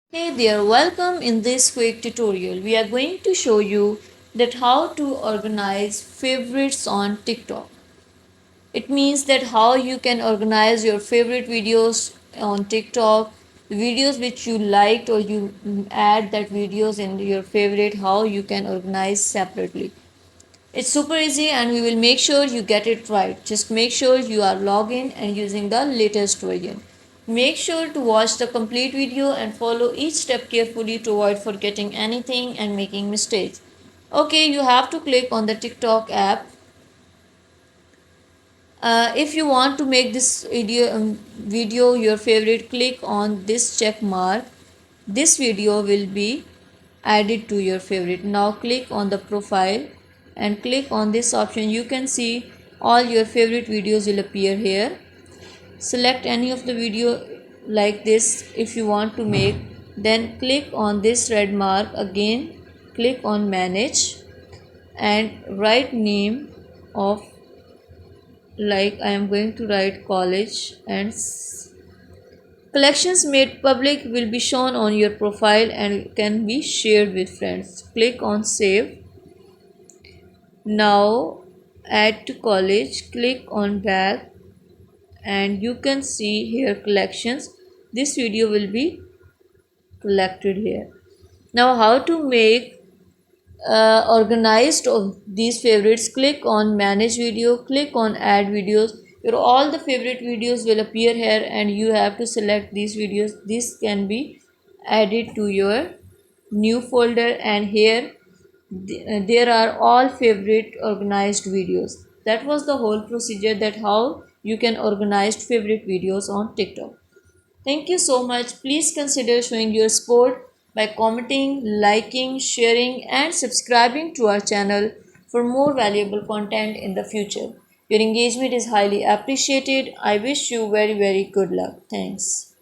Hey there, welcome in this quick tutorial. We are going to show you that how to organize favorites on TikTok. It means that how you can organize your favorite videos on TikTok, the videos which you liked or you add that videos in your favorite, how you can organize separately. It's super easy and we will make sure you get it right. Just make sure you are logged in and using the latest version. Make sure to watch the complete video and follow each step carefully to avoid forgetting anything and making mistakes. Okay, you have to click on the TikTok app. If you want to make this video your favorite, click on this check mark. This video will be added to your favorite. Now click on the profile and click on this option. You can see all your favorite videos will appear here. Select any of the video like this if you want to make, then click on this red mark again, click on manage and write name of, like I am going to write college, and collections made public will be shown on your profile and can be shared with friends. Click on save. Now add to college, click on back and you can see here collections. This video will be collected here. Now how to make organized of these favorites, click on manage video, click on add videos. Your all the favorite videos will appear here and you have to select these videos. This can be added to your new folder and here there are all favorite organized videos. That was the whole procedure, that how you can organize favorite videos on TikTok. Thank you so much. Please consider showing your support by commenting, liking, sharing, and subscribing to our channel for more valuable content in the future. Your engagement is highly appreciated. I wish you very good luck. Thanks.